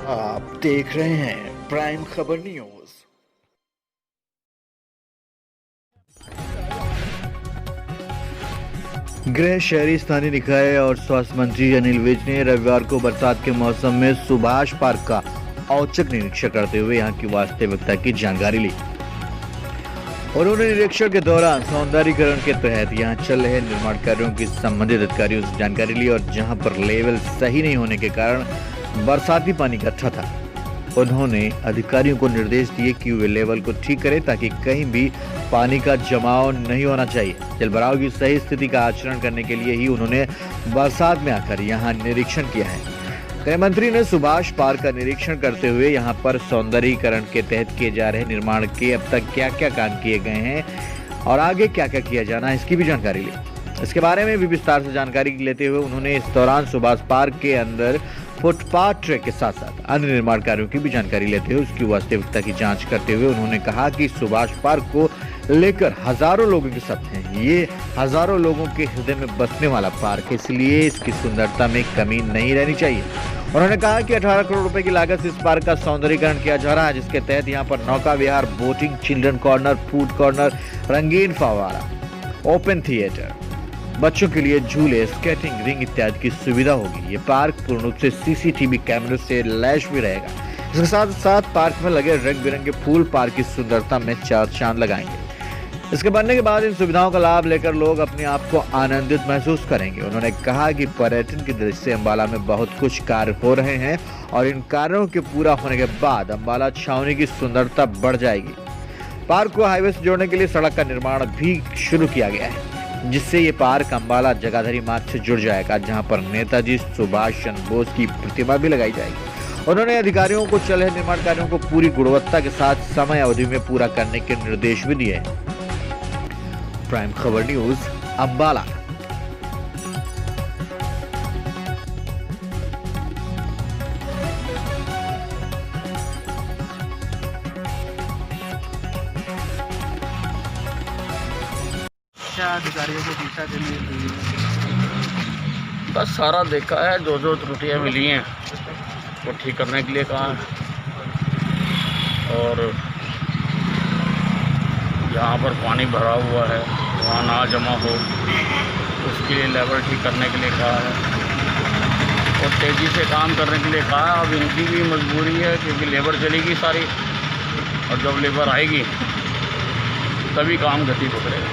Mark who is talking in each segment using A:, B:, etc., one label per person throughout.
A: आप देख रहे हैं प्राइम खबर न्यूज। गृह, शहरी स्थानीय निकाय और स्वास्थ्य मंत्री अनिल विज ने रविवार को बरसात के मौसम में सुभाष पार्क का औचक निरीक्षण करते हुए यहां की वास्तविकता की जानकारी ली। उन्होंने निरीक्षण के दौरान सौंदर्यीकरण के तहत यहां चल रहे निर्माण कार्यों की संबंधित अधिकारियों से जानकारी ली और जहां पर लेवल सही नहीं होने के कारण बरसाती पानी इकट्ठा था, उन्होंने अधिकारियों को निर्देश दिए कि वे लेवल को ठीक करें ताकि कहीं भी पानी का जमाव नहीं होना चाहिए। जलभराव की सही स्थिति का आचरण करने के लिए ही उन्होंने बरसात में आकर यहां निरीक्षण किया है। गृह मंत्री ने सुभाष पार्क का निरीक्षण करते हुए यहां पर सौंदर्यीकरण के तहत किए जा रहे निर्माण के अब तक क्या क्या काम किए गए हैं और आगे क्या क्या किया जाना है, इसकी भी जानकारी ली। इसके बारे में भी विस्तार से जानकारी लेते हुए उन्होंने इस दौरान सुभाष पार्क के अंदर फुटपाथ ट्रैक के साथ साथ अन्य निर्माण कार्यों की भी जानकारी लेते हुए उसकी वास्तविकता की जांच करते हुए उन्होंने कहा कि सुभाष पार्क को लेकर हजारों लोगों के सपने हैं। ये हजारों लोगों के हृदय में बसने वाला पार्क है, इसलिए इसकी सुंदरता में कमी नहीं रहनी चाहिए। उन्होंने कहा कि 18 करोड़ रुपए की लागत से इस पार्क का सौंदर्यीकरण किया जा रहा है, जिसके तहत यहाँ पर नौका विहार, boating, children corner, food corner, रंगीन फव्वारा, ओपन थिएटर, बच्चों के लिए झूले, स्केटिंग रिंग इत्यादि की सुविधा होगी। ये पार्क पूर्ण रूप से सीसीटीवी कैमरे से लैस भी रहेगा। इसके साथ साथ पार्क में लगे रंग बिरंगे फूल पार्क की सुंदरता में चार चांद लगाएंगे। इसके बनने के बाद इन सुविधाओं का लाभ लेकर लोग अपने आप को आनंदित महसूस करेंगे। उन्होंने कहा कि पर्यटन की दृष्टि से अम्बाला में बहुत कुछ कार्य हो रहे हैं और इन कार्यों के पूरा होने के बाद अम्बाला छावनी की सुंदरता बढ़ जाएगी। पार्क को हाईवे से जोड़ने के लिए सड़क का निर्माण भी शुरू किया गया है, जिससे ये पार्क अम्बाला जगाधरी मार्ग से जुड़ जाएगा, जहां पर नेताजी सुभाष चंद्र बोस की प्रतिमा भी लगाई जाएगी। उन्होंने अधिकारियों को चल रहे निर्माण कार्यों को पूरी गुणवत्ता के साथ समय अवधि में पूरा करने के निर्देश भी दिए। प्राइम खबर न्यूज, अम्बाला।
B: अधिकारियों को दिशा देने के लिए
C: बस सारा देखा है, जो त्रुटियां मिली हैं वो ठीक करने के लिए कहा है और जहाँ पर पानी भरा हुआ है वहाँ ना जमा हो उसके लिए लेबर ठीक करने के लिए कहा है और तेज़ी से काम करने के लिए कहा है। अब इनकी भी मजबूरी है क्योंकि लेबर चलेगी सारी और जब लेबर आएगी तभी काम गति पकड़ेगा।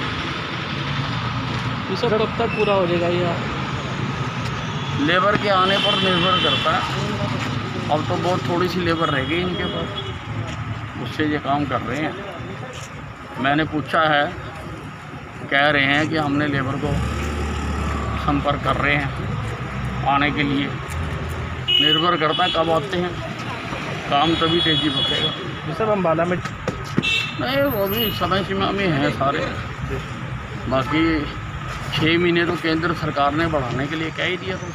B: ये सब कब तक पूरा हो जाएगा? ये
C: लेबर के आने पर निर्भर करता है। अब तो बहुत थोड़ी सी लेबर रह गई इनके पास, उससे ये काम कर रहे हैं। मैंने पूछा है, कह रहे हैं कि हमने लेबर को संपर्क कर रहे हैं आने के लिए। निर्भर करता है कब आते हैं, काम तभी तेज़ी पकड़ेगा।
B: ये सब अम्बाला में
C: नहीं, वो भी समय सीमा में है सारे। बाकी 6 महीने तो केंद्र सरकार ने बढ़ाने के लिए कह ही दिया था।